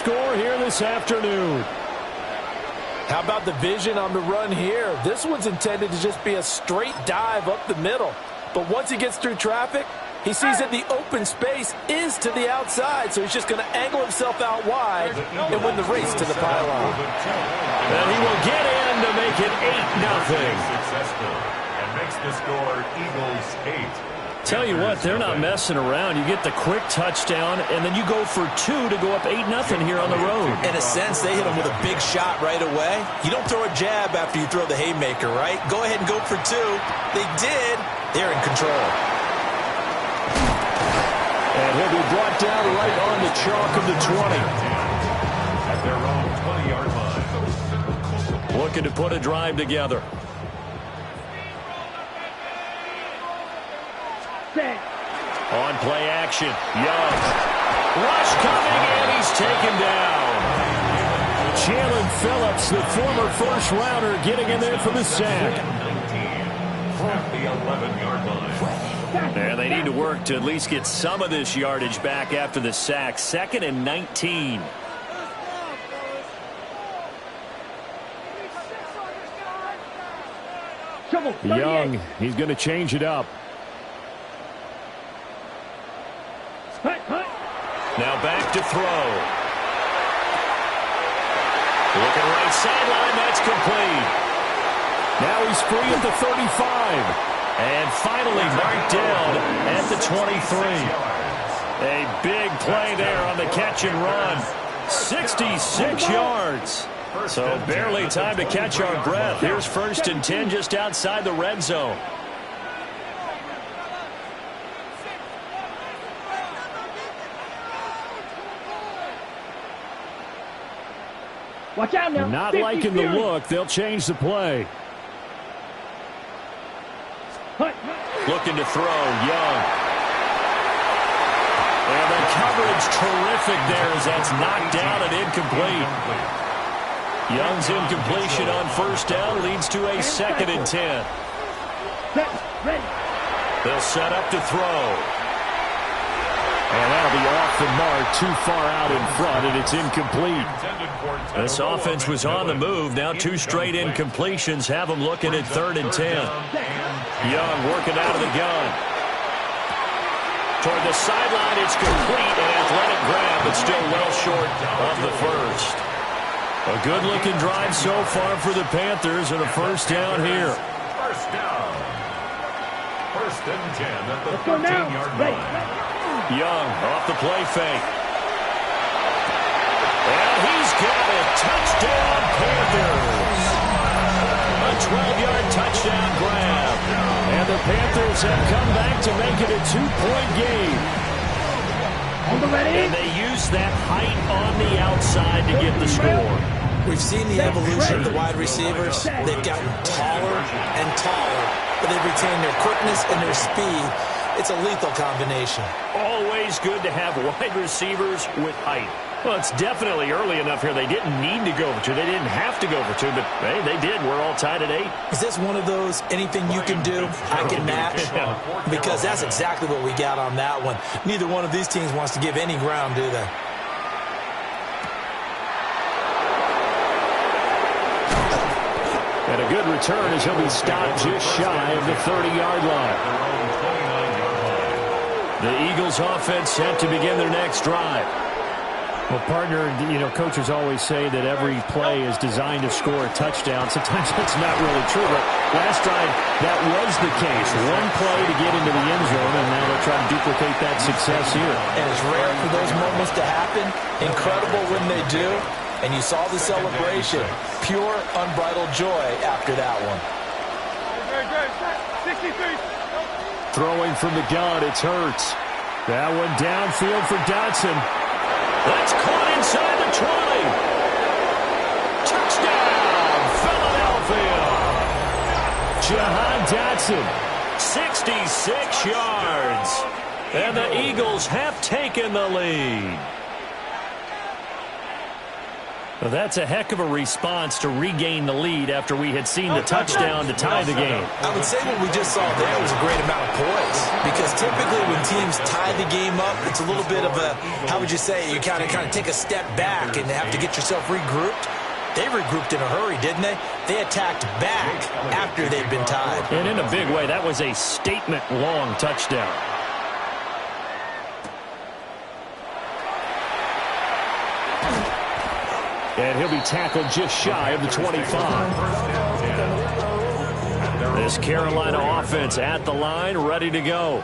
Score here this afternoon. How about the vision on the run here? This one's intended to just be a straight dive up the middle. But once he gets through traffic, he sees that the open space is to the outside, so he's just going to angle himself out wide and win the race to the pylon. And he will get in to make it 8-0. Successful and makes the score Eagles 8. Tell you what, they're not messing around. You get the quick touchdown, and then you go for 2 to go up 8-0 here on the road. In a sense, they hit him with a big shot right away. You don't throw a jab after you throw the haymaker, right? Go ahead and go for 2. They did. They're in control. And he'll be brought down right on the chalk of the 20. At their own 20-yard line. Looking to put a drive together. On play action, Young. Rush coming, and he's taken down. Jalen Phillips, the former first-rounder, getting in there for the sack. 19 at the 11-yard line. And they need to work to at least get some of this yardage back after the sack. 2nd and 19. Young, he's going to change it up. Now back to throw. Looking right sideline, that's complete. Now he's free at the 35. And finally marked down at the 23. A big play there on the catch and run. 66 yards. So barely time to catch our breath. Here's 1st and 10 just outside the red zone. Watch out now. Not liking the look. They'll change the play. Looking to throw. Young. And the coverage terrific there as that's knocked down and incomplete. Young's incompletion on 1st down leads to a 2nd and 10. They'll set up to throw. And that'll be off the mark, too far out in front, and it's incomplete. This offense was on the move. Now 2 straight incompletions have them looking at 3rd and 10. Young working out of the gun. Toward the sideline, it's complete. An athletic grab, but still well short of the first. A good-looking drive so far for the Panthers, and a 1st down here. 1st down. 1st and 10 at the 13-yard line. Young off the play fake. And he's got it. Touchdown, Panthers. A 12-yard touchdown grab. And the Panthers have come back to make it a 2-point game. And they use that height on the outside to get the score. We've seen the evolution of the wide receivers. They've gotten taller and taller, but they've retained their quickness and their speed. It's a lethal combination. Always good to have wide receivers with height. Well, it's definitely early enough here. They didn't need to go for 2. They didn't have to go for 2, but hey, they did. We're all tied at 8. Is this one of those anything you can do, I can match? Because that's exactly what we got on that one. Neither one of these teams wants to give any ground, do they? And a good return as he'll be stopped just shy of the 30-yard line. The Eagles offense set to begin their next drive. Well, partner, coaches always say that every play is designed to score a touchdown. Sometimes that's not really true, but last drive, that was the case. One play to get into the end zone, and now they'll try to duplicate that success here. And it's rare for those moments to happen. Incredible when they do. And you saw the celebration. Pure, unbridled joy after that one. 63. Throwing from the gun, it's Hurts. That one downfield for Dotson. That's caught inside the 20. Touchdown, Philadelphia. Jahan Dotson, 66 yards. And the Eagles have taken the lead. Well, that's a heck of a response to regain the lead after we had seen the touchdown to tie the game. I would say what we just saw there was a great amount of poise, because typically when teams tie the game up, it's a little bit of a, how would you say, you kind of take a step back and have to get yourself regrouped. They regrouped in a hurry, didn't they? They attacked back after they'd been tied. And in a big way, that was a statement-long touchdown. And he'll be tackled just shy of the 25. This Carolina offense at the line, ready to go.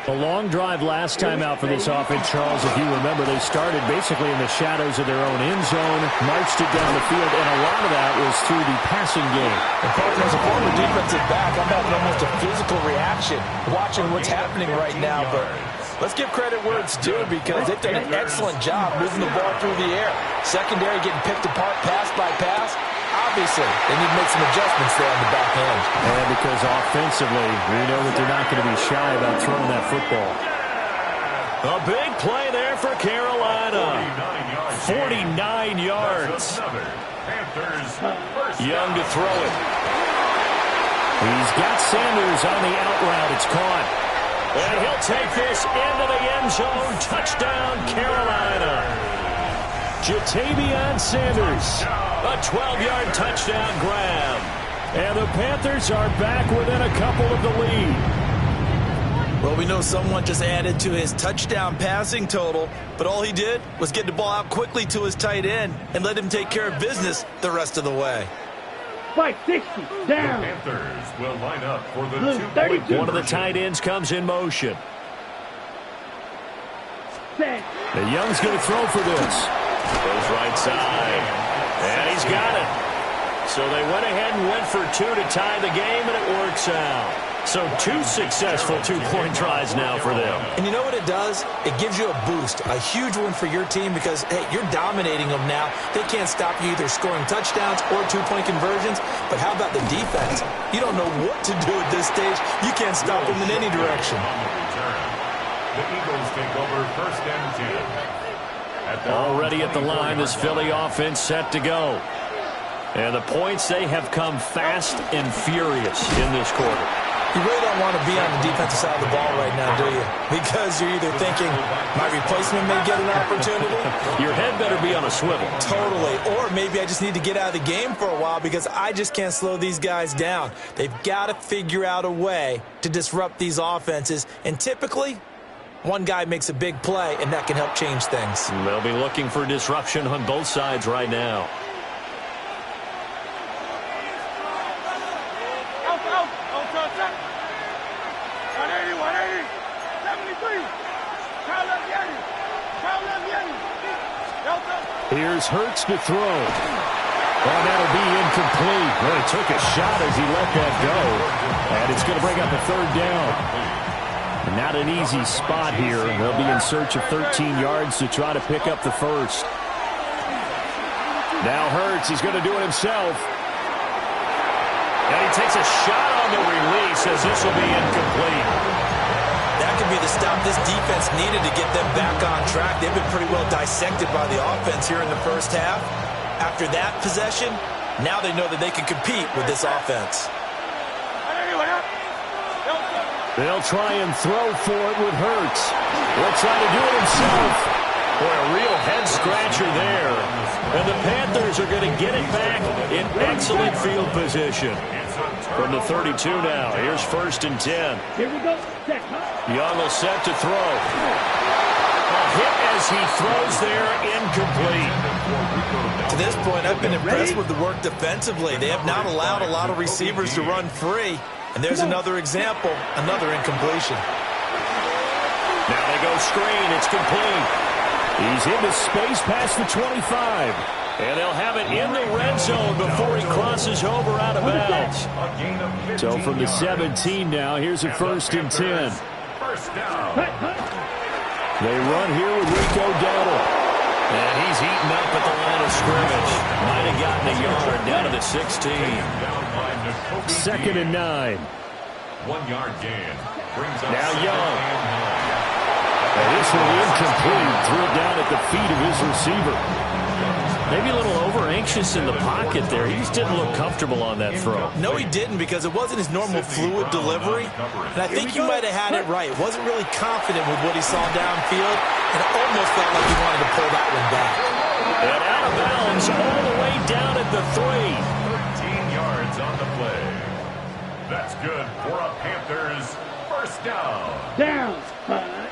A long drive last time out for this offense, Charles. If you remember, they started basically in the shadows of their own end zone, marched it down the field, and a lot of that was through the passing game. As a former defensive back, I'm having almost a physical reaction watching what's happening right now, but let's give credit where it's due, because they've done an excellent job moving the ball through the air. Secondary getting picked apart pass by pass. Obviously, they need to make some adjustments there on the back end. And because offensively, we know that they're not going to be shy about throwing that football. A big play there for Carolina. 49 yards. Young to throw it. He's got Sanders on the out route. It's caught. And he'll take this into the end zone. Touchdown, Carolina. Ja'Tavion Sanders. A 12-yard touchdown grab. And the Panthers are back within a couple of the lead. Well, we know someone just added to his touchdown passing total, but all he did was get the ball out quickly to his tight end and let him take care of business the rest of the way. 560 down. The Panthers will line up for the Blue, 32. One of the tight ends comes in motion. Set. The Young's going to throw for this. Goes right side. And he's got it. So they went ahead and went for two to tie the game, and it works out. So two successful two-point tries now for them. And you know what it does? It gives you a boost, a huge one for your team, because, hey, you're dominating them now. They can't stop you either scoring touchdowns or two-point conversions. But how about the defense? You don't know what to do at this stage. You can't stop them in any direction. The Eagles take over first and 10. Already at the line, this Philly offense set to go. And the points, they have come fast and furious in this quarter. You really don't want to be on the defensive side of the ball right now, do you? Because you're either thinking, my replacement may get an opportunity. Your head better be on a swivel. Totally. Or maybe I just need to get out of the game for a while because I just can't slow these guys down. They've got to figure out a way to disrupt these offenses. And typically, one guy makes a big play, and that can help change things. They'll be looking for disruption on both sides right now. Here's Hurts to throw. And that'll be incomplete. Well, he took a shot as he let that go. And it's going to bring up a third down. Not an easy spot here. They'll be in search of 13 yards to try to pick up the first. Now Hurts, he's going to do it himself. And he takes a shot on the release as this will be incomplete. That could be the stop this defense needed to get them back on track. They've been pretty well dissected by the offense here in the first half. After that possession, now they know that they can compete with this offense. They'll try and throw for it with Hurts. He'll try to do it himself. Boy, a real head-scratcher there. And the Panthers are going to get it back in excellent field position. From the 32 now, here's 1st and 10. Here we go. Young will set to throw. A hit as he throws there, incomplete. To this point, I've been impressed with the work defensively. They have not allowed a lot of receivers to run free. And there's another example, another incompletion. Now they go screen. It's complete. He's into space past the 25. And they'll have it in the red zone before he crosses over out of bounds. So from the 17 now, here's a 1st and 10. They run here with Rico Dowdle. And he's eaten up at the line of scrimmage. Might have gotten a yard down to the 16. 2nd and 9. 1 yard gain. Now Young. And this one incomplete. Threw it down at the feet of his receiver. Maybe a little over-anxious in the pocket there. He just didn't look comfortable on that throw. No, he didn't, because it wasn't his normal fluid delivery. And I think he might have had it right. Wasn't really confident with what he saw downfield, and it almost felt like he wanted to pull that one back. And out of bounds all the way down at the 3. 13 yards on the play. That's good for a Panthers first down. Down.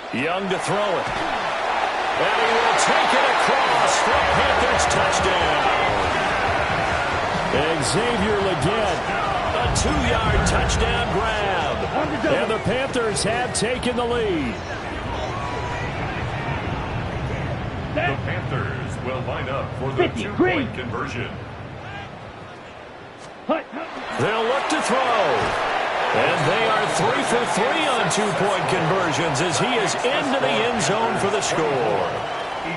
Young to throw it. And he will take it across for a Panthers touchdown. Xavier Legette, a 2-yard touchdown grab. And the Panthers have taken the lead. The Panthers will line up for the 2-point conversion. They'll look to throw. And they are 3 for 3 on 2-point conversions as he is into the end zone for the score.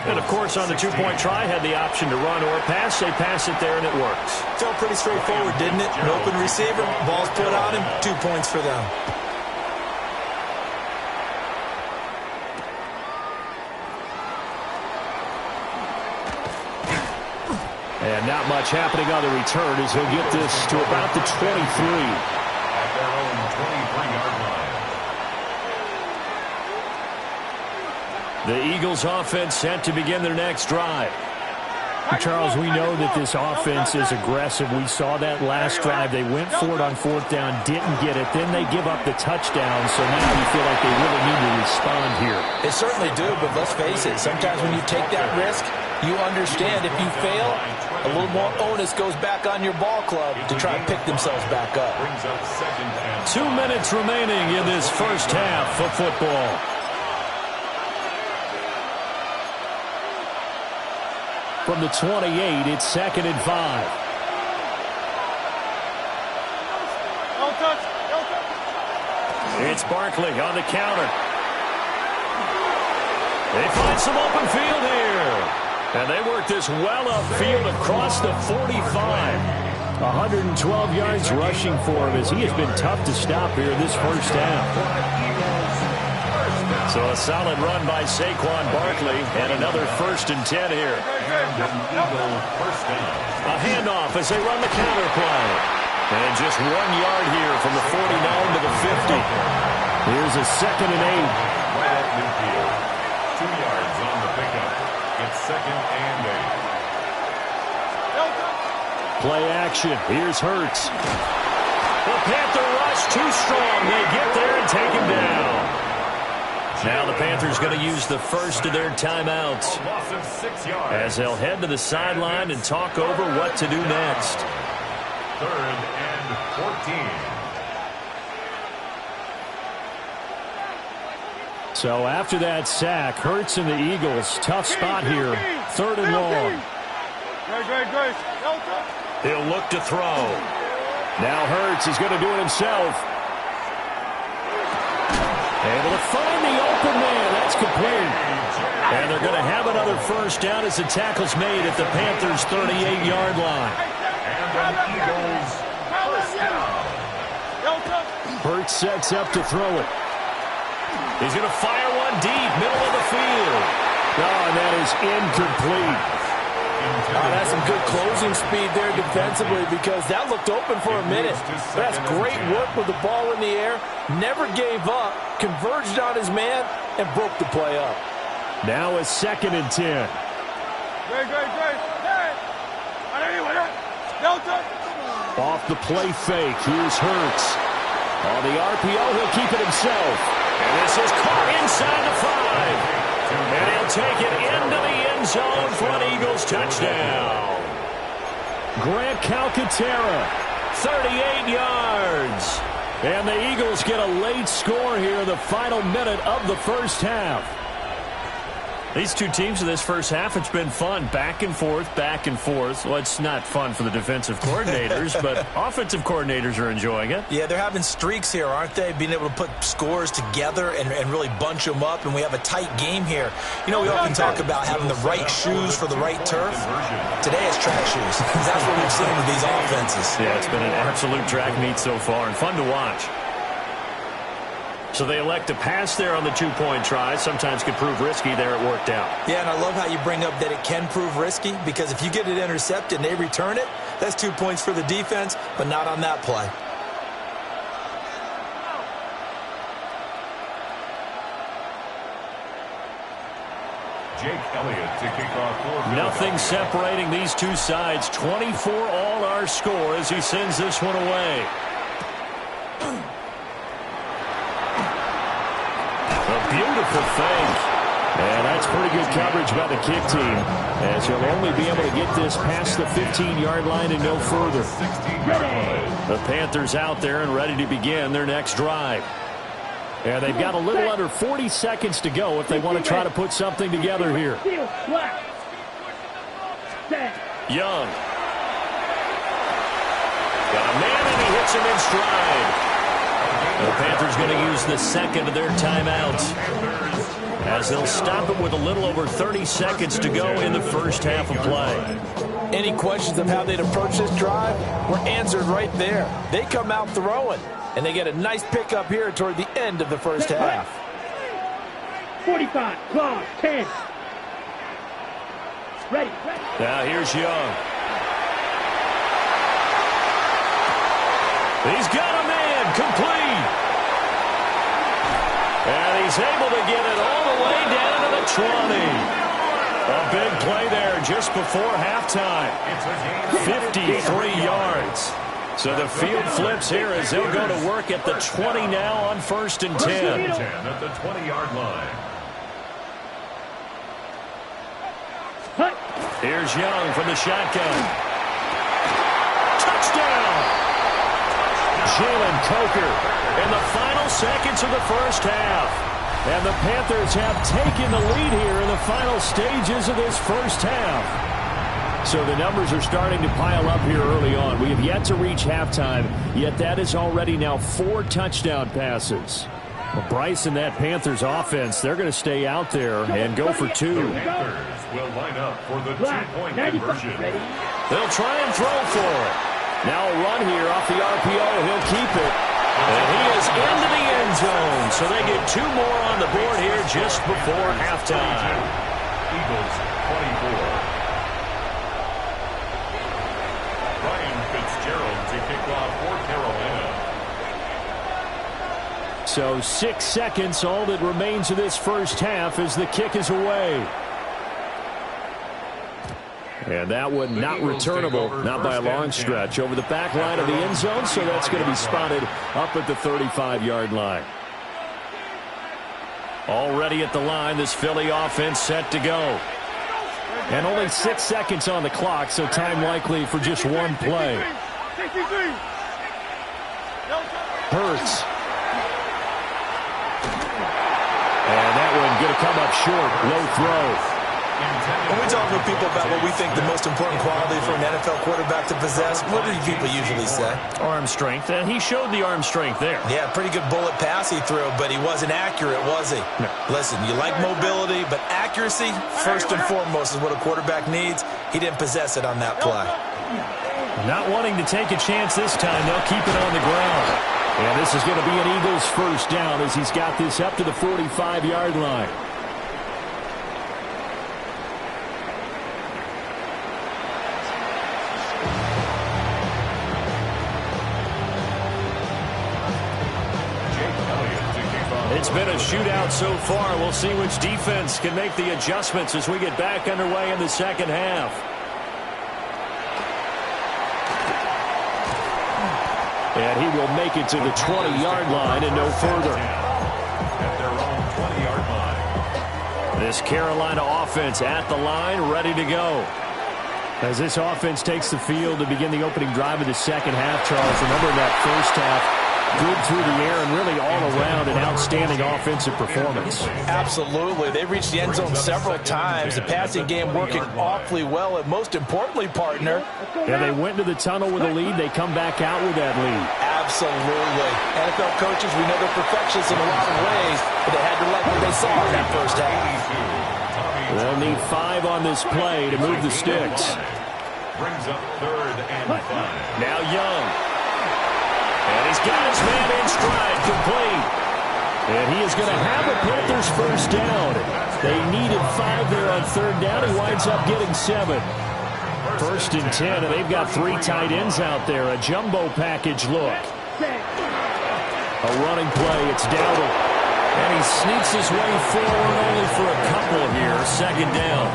And, of course, on the 2-point try, had the option to run or pass. They pass it there, and it works. Felt pretty straightforward, didn't it? An open receiver, ball's put on him, 2 points for them. And not much happening on the return as he'll get this to about the 23. Their own 23-yard line. The Eagles offense set to begin their next drive. Charles, we know that this offense is aggressive. We saw that last drive. They went for it on 4th down, didn't get it. Then they give up the touchdown, so now you feel like they really need to respond here. They certainly do, but let's face it, sometimes when you take that risk, you understand if you fail, a little more onus goes back on your ball club to try and pick themselves back up. 2 minutes remaining in this first half of football. From the 28, it's 2nd and 5. It's Barkley on the counter. They find some open field here. And they work this well upfield across the 45. 112 yards rushing for him as he has been tough to stop here in this first half. So a solid run by Saquon Barkley and another 1st and 10 here. A handoff as they run the counter play. And just 1 yard here from the 49 to the 50. Here's a 2nd and 8. Right at midfield. 2 yards on the pickup. It's 2nd and 8. Play action. Here's Hurts. The Panther rush too strong. They get there and take him down. Now the Panthers going to use the first of their timeouts Loss of 6 yards. as they'll head to the sideline and talk over what to do next. 3rd and 14. So after that sack, Hurts and the Eagles, tough spot here. 3rd and long. He'll look to throw. Now Hurts is going to do it himself. Able to find the open man. That's complete. And they're going to have another first down as the tackle's made at the Panthers' 38-yard line. And an Eagles first down. Hurts sets up to throw it. He's going to fire one deep, middle of the field. Oh, and that is incomplete. That's some good closing speed there defensively because that looked open for a minute. That's great work with the ball in the air. Never gave up, converged on his man, and broke the play up. Now a 2nd and 10. Off the play fake, here's Hurts. On the RPO, he'll keep it himself. And this is caught inside the 5. And he'll take it into the end zone for an Eagles touchdown. Grant Calcaterra, 38 yards. And the Eagles get a late score here in the final minute of the first half. These two teams in this first half, it's been fun. Back and forth, back and forth. Well, it's not fun for the defensive coordinators, but offensive coordinators are enjoying it. Yeah, they're having streaks here, aren't they? Being able to put scores together and really bunch them up, and we have a tight game here. You know, we often talk about having the right shoes for the right turf. Today it's track shoes. That's what we've seen with these offenses. Yeah, it's been an absolute track meet so far and fun to watch. So they elect to pass there on the two-point try. Sometimes could prove risky. There it worked out. Yeah, and I love how you bring up that it can prove risky, because if you get it intercepted and they return it, that's 2 points for the defense, but not on that play. Jake Elliott to kick off. Nothing separating these two sides. 24 all our score as he sends this one away. A beautiful fake. And that's pretty good coverage by the kick team, as he'll only be able to get this past the 15-yard line and no further. The Panthers out there and ready to begin their next drive. And they've got a little under 40 seconds to go if they want to try to put something together here. Young. Got a man and he hits him in stride. The Panthers going to use the second of their timeouts, as they'll stop it with a little over 30 seconds to go in the first half of play. Any questions of how they'd approach this drive were answered right there. They come out throwing, and they get a nice pickup here toward the end of the first half. 45, clock, 10. Ready. Now here's Young. He's got a man, complete. And he's able to get it all the way down to the 20. A big play there just before halftime. 53 yards. So the field flips here as they'll go to work at the 20 now on 1st and 10. At the 20-yard line. Here's Young from the shotgun. Touchdown! Jalen Coker in the final seconds of the first half. And the Panthers have taken the lead here in the final stages of this first half. So the numbers are starting to pile up here early on. We have yet to reach halftime, yet that is already now 4 touchdown passes. Well, Bryce and that Panthers offense, they're going to stay out there and go for 2. The Panthers will line up for the two-point conversion. They'll try and throw for it. Now a run here off the RPO. He'll keep it. And he is into the end zone. So they get 2 more on the board here just before halftime. Eagles 24. Ryan Fitzgerald to kick off for Carolina. So 6 seconds, all that remains of this first half as the kick is away. And that one not returnable, not by a long stretch, over the back line of the end zone, so that's going to be spotted up at the 35-yard line. Already at the line, this Philly offense set to go. And only 6 seconds on the clock, so time likely for just one play. Hurts. And that one going to come up short, low throw. When we talk with people about what we think the most important quality for an NFL quarterback to possess, what do people usually say? Arm strength, and he showed the arm strength there. Yeah, pretty good bullet pass he threw, but he wasn't accurate, was he? No. Listen, you like mobility, but accuracy, first and foremost, is what a quarterback needs. He didn't possess it on that play. Not wanting to take a chance this time, they'll keep it on the ground. And this is going to be an Eagles first down as he's got this up to the 45-yard line. It's been a shootout so far. We'll see which defense can make the adjustments as we get back underway in the second half. And he will make it to the 20-yard line and no further. At their own 20-yard line. This Carolina offense at the line, ready to go. As this offense takes the field to begin the opening drive of the second half, Charles, remember that first half, good through the air and really all around an outstanding offensive performance. Absolutely. They reached the end zone several times. The passing game working awfully well, and most importantly, partner. Yeah, they went to the tunnel with a lead. They come back out with that lead. Absolutely. NFL coaches, we know they're perfectionists in a lot of ways, but they had to like what they saw in that first half. They'll need 5 on this play to move the sticks. Brings up 3rd and 5. Now Young. And he's got his man in stride, complete. And he is going to have a Panthers first down. They needed 5 there on third down. He winds up getting 7. First and 10, and they've got 3 tight ends out there. A jumbo package look. A running play. It's Dowdle. And he sneaks his way forward only for a couple here. Second down.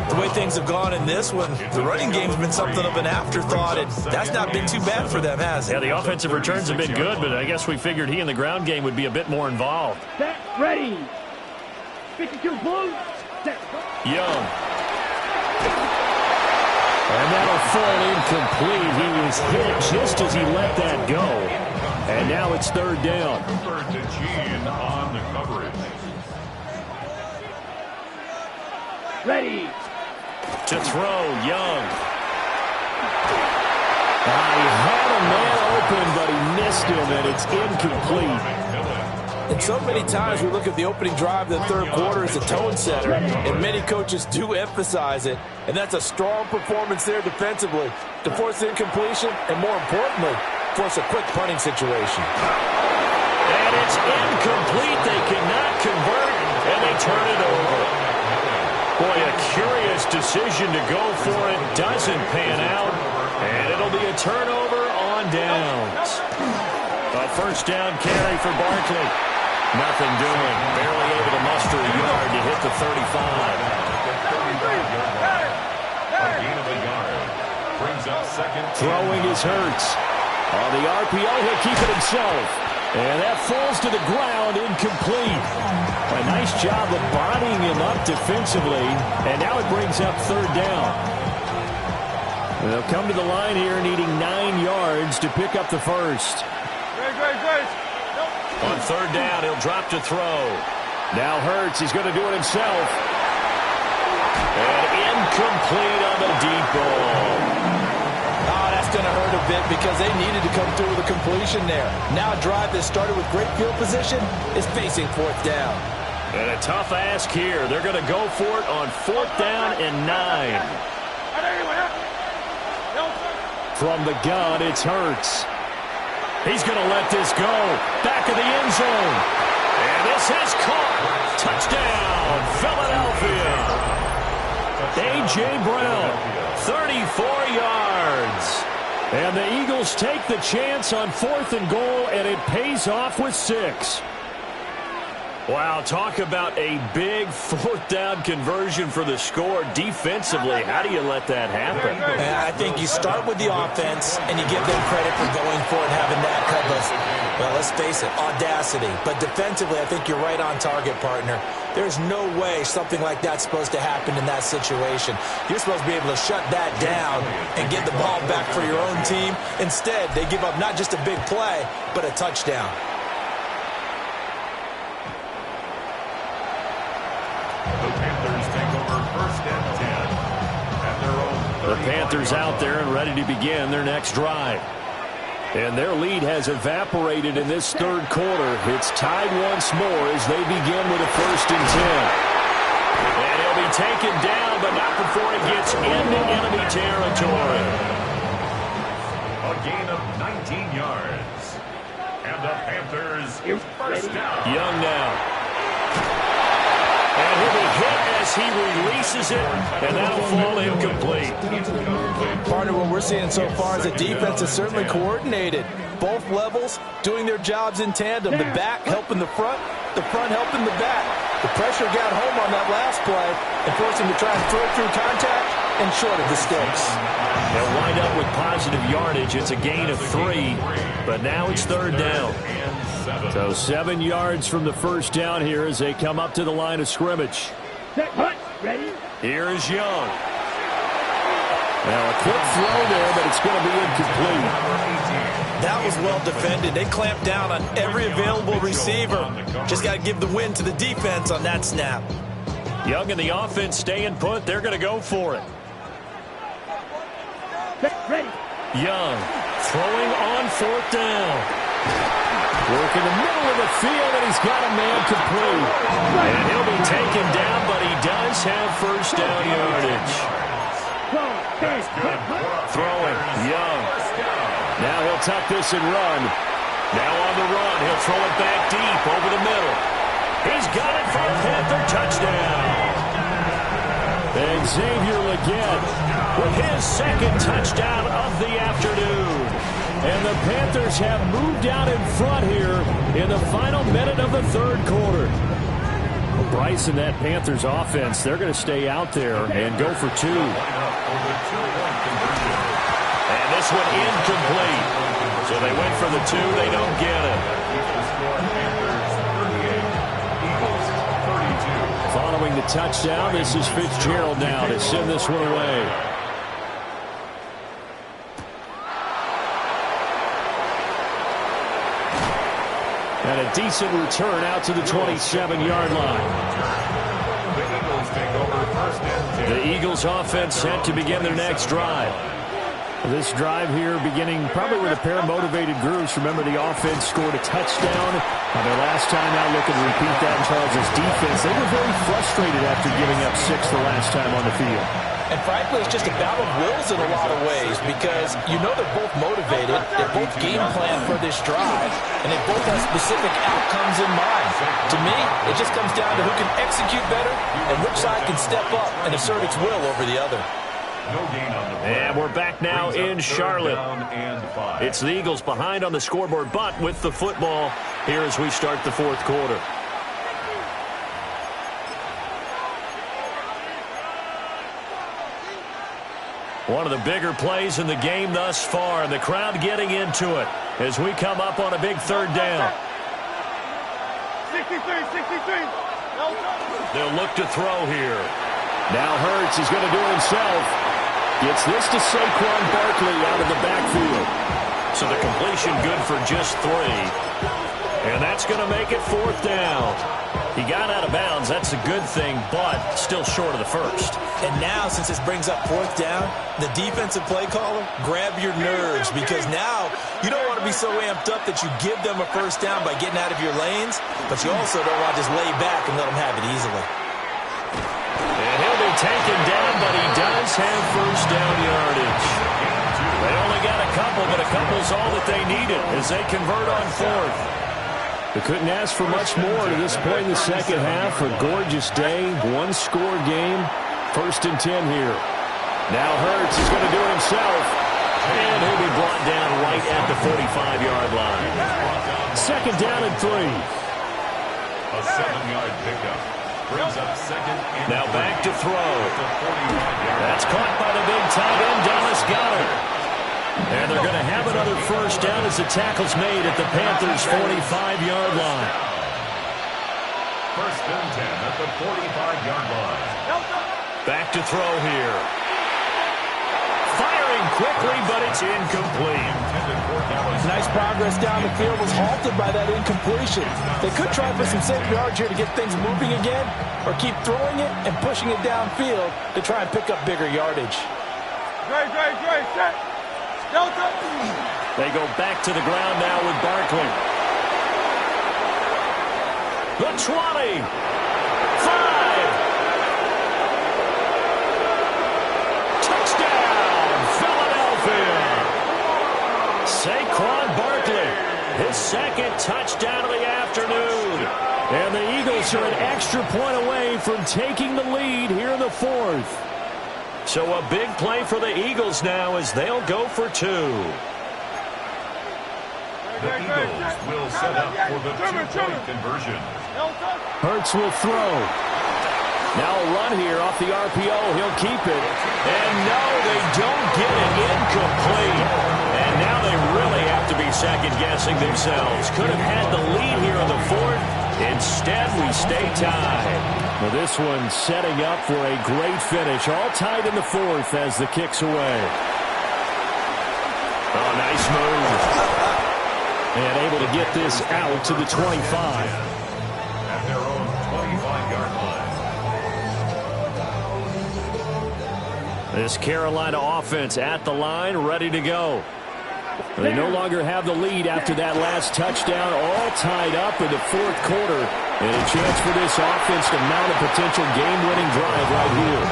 The way things have gone in this one, the running game's been something of an afterthought, and that's not been too bad for them, has it? Yeah, the offensive returns have been good, but I guess we figured he in the ground game would be a bit more involved. Set, ready. 52 blue. Set. Young. And that'll fall incomplete. He was hit just as he let that go. And now it's third down. Third to Gene on the coverage. Ready. To throw, Young. He had a man open, but he missed him, and it's incomplete. And so many times we look at the opening drive of the third quarter as a tone setter, and many coaches do emphasize it, and that's a strong performance there defensively to force incompletion and, more importantly, force a quick punting situation. And it's incomplete. They cannot convert, and they turn it over. Boy, a curious decision to go for it. Doesn't pan out, and it'll be a turnover on downs. A first down carry for Barkley. Nothing doing. Barely able to muster a yard to hit the 35. A gain of a yard. Brings up second. Throwing is Hurts. On the RPO, he'll keep it himself. And that falls to the ground, incomplete. A nice job of bodying him up defensively. And now it brings up third down. They'll come to the line here needing 9 yards to pick up the first. On third down, he'll drop to throw. Now Hurts, he's going to do it himself. And incomplete on the deep ball. Oh, that's going to hurt a bit because they needed to come through with a completion there. Now a drive that started with great field position is facing fourth down. And a tough ask here. They're going to go for it on fourth down and 9. From the gun, it's Hurts. He's going to let this go. Back of the end zone. And this is caught. Touchdown, Philadelphia. A.J. Brown, 34 yards. And the Eagles take the chance on fourth and goal, and it pays off with 6. Wow, talk about a big fourth down conversion for the score. Defensively, how do you let that happen? I think you start with the offense and you give them credit for going for it, having that kind of, well, let's face it, audacity. But defensively, I think you're right on target, partner. There's no way something like that's supposed to happen in that situation. You're supposed to be able to shut that down and get the ball back for your own team. Instead, they give up not just a big play, but a touchdown. The Panthers take over first and 10 at their own 30. The Panthers out there and ready to begin their next drive. And their lead has evaporated in this third quarter. It's tied once more as they begin with a first and 10. And he'll be taken down, but not before he gets into enemy territory. A gain of 19 yards. And the Panthers first down. Young now. And he'll be hit as he releases it, and that'll fall incomplete. Partner, what we're seeing so far is the defense is certainly coordinated. Both levels doing their jobs in tandem. The back helping the front helping the back. The pressure got home on that last play and forced him to try and throw through contact and short of the sticks. They'll wind up with positive yardage. It's a gain of 3, but now it's third down. So 7 yards from the first down here as they come up to the line of scrimmage. Ready? Here is Young. Now a quick throw there, but it's going to be incomplete. That was well defended. They clamped down on every available receiver. Just got to give the win to the defense on that snap. Young and the offense staying put. They're going to go for it. Ready. Young throwing on fourth down. Work in the middle of the field, and he's got a man complete. And he'll be taken down, but he does have first down yardage. Throwing, Young. Now he'll tuck this and run. Now on the run, he'll throw it back deep over the middle. He's got it for a Panther touchdown. And Xavier Legette with his second touchdown of the afternoon. And the Panthers have moved out in front here in the final minute of the third quarter. Well, Bryce and that Panthers offense, they're going to stay out there and go for two. And this one incomplete. So they went for the two. They don't get it. Following the touchdown, this is Fitzgerald now to send this one away. And a decent return out to the 27-yard line. The Eagles offense set to begin their next drive. This drive here beginning probably with a pair of motivated groups. Remember, the offense scored a touchdown on their last time out. Looking to repeat that in Charles' defense. They were very frustrated after giving up 6 the last time on the field. And frankly, it's just a battle of wills in a lot of ways because you know they're both motivated, they're both game plan for this drive, and they both have specific outcomes in mind. To me, it just comes down to who can execute better and which side can step up and assert its will over the other. And we're back now in Charlotte. It's the Eagles behind on the scoreboard, but with the football here as we start the fourth quarter. One of the bigger plays in the game thus far, and the crowd getting into it as we come up on a big third down. 63. They'll look to throw here. Now Hurts is going to do it himself. Gets this to Saquon Barkley out of the backfield. So the completion good for just 3. And that's going to make it fourth down. He got out of bounds. That's a good thing, but still short of the first. And now, since this brings up fourth down, the defensive play caller, grab your nerves because now you don't want to be so amped up that you give them a first down by getting out of your lanes, but you also don't want to just lay back and let them have it easily. And he'll be taken down, but he does have first down yardage. They only got a couple, but a couple's all that they needed as they convert on fourth. They couldn't ask for much more to this point in the second half. A gorgeous day, one-score game. 1st and 10 here. Now Hurts is going to do it himself. And he'll be brought down right at the 45-yard line. 2nd down and 3. A 7-yard pickup. Brings up 2nd and now back to throw. That's caught by the big tight end, Dallas Goedert. And they're going to have another first down as the tackle's made at the Panthers' 45-yard line. 1st and 10 at the 45-yard line. Back to throw here. Firing quickly, but it's incomplete. Nice progress down the field was halted by that incompletion. They could try for some safe yards here to get things moving again, or keep throwing it and pushing it downfield to try and pick up bigger yardage. Set. Delta. They go back to the ground now with Barkley. The 20. 5. Touchdown, Philadelphia. Saquon Barkley, his 2nd touchdown of the afternoon. And the Eagles are an extra point away from taking the lead here in the 4th. So a big play for the Eagles now as they'll go for 2. The Eagles will set up for the 2-point conversion. Hurts will throw. Now a run here off the RPO. He'll keep it. And no, they don't get it. Incomplete. And now they really have to be second-guessing themselves. Could have had the lead here in the 4th. Instead, we stay tied. Well, this one setting up for a great finish. All tied in the 4th as the kick's away. Oh, nice move. And able to get this out to the 25. At their own 25-yard line. This Carolina offense at the line, ready to go. They no longer have the lead after that last touchdown, all tied up in the 4th quarter. And a chance for this offense to mount a potential game-winning drive right here.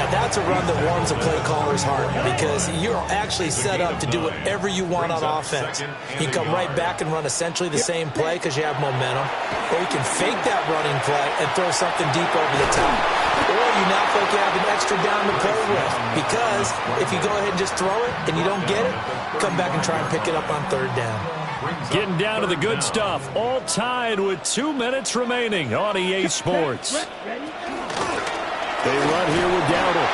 Now Now, that's a run that warms a play caller's heart because you're actually set up to do whatever you want on offense. You come right back and run essentially the same play because you have momentum, or you can fake that running play and throw something deep over the top. Or you now feel like you have an extra down to play with because if you go ahead and just throw it and you don't get it, come back and try and pick it up on third down. Getting down to the good stuff. All tied with 2 minutes remaining on EA Sports. They run here with Dowdle.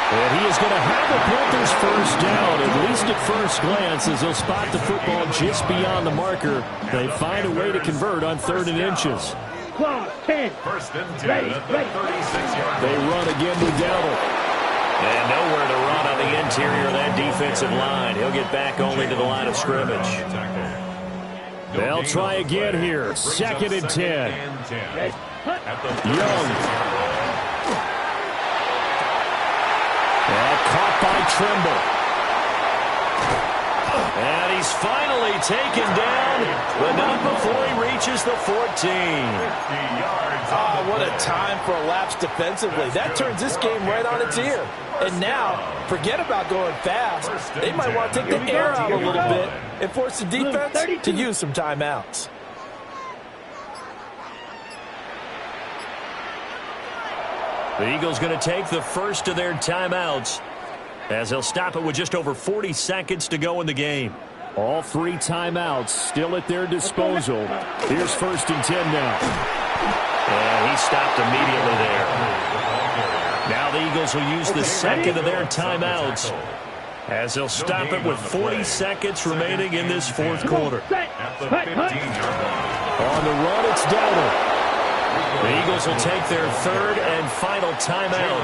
And he is going to have the Panthers first down, at least at first glance, as they'll spot the football just beyond the marker. They find a way to convert on 3rd and inches. 10. First and 10 at the 36-yard line. They run again with Dowdle. And nowhere to run on the interior of that defensive line. He'll get back only to the line of scrimmage. They'll try again here. 2nd and 10. Young. Caught by Trimble. And he's finally taken down, but not before he reaches the 14. Oh, what a time for a lapse defensively. That turns this game right on its ear. And now, forget about going fast. They might want to take the air out a little bit and force the defense to use some timeouts. The Eagles going to take the first of their timeouts as they'll stop it with just over 40 seconds to go in the game. All 3 timeouts still at their disposal. Here's 1st and 10 now. And he stopped immediately there. Now the Eagles will use the second of their timeouts as they'll stop it with 40 seconds remaining in this 4th quarter. On the run, it's Dowdle. The Eagles will take their 3rd and final timeout.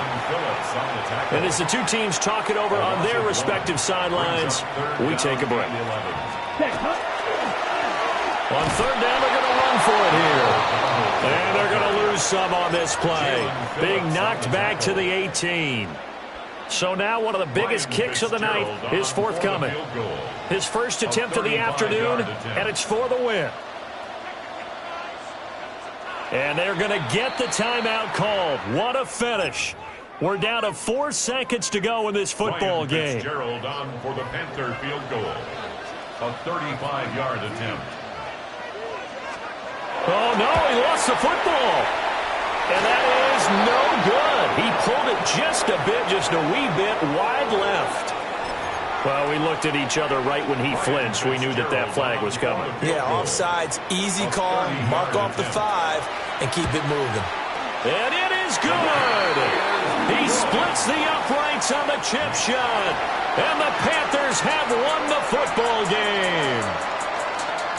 And as the two teams talk it over on their respective sidelines, we take a break. On 3rd down, they're going to run for it here. And they're going to lose some on this play. Being knocked back to the 18. So now one of the biggest kicks of the night is forthcoming. His first attempt of the afternoon, and it's for the win. And they're going to get the timeout called. What a finish. We're down to 4 seconds to go in this football game. Fitzgerald on for the Panther field goal. A 35-yard attempt. Oh, no, he lost the football. And that is no good. He pulled it just a bit, just a wee bit wide left. Well, we looked at each other right when he flinched. We knew that that flag was coming. Yeah, offsides, easy call, mark off the 5, and keep it moving. And it is good. He splits the uprights on the chip shot. And the Panthers have won the football game.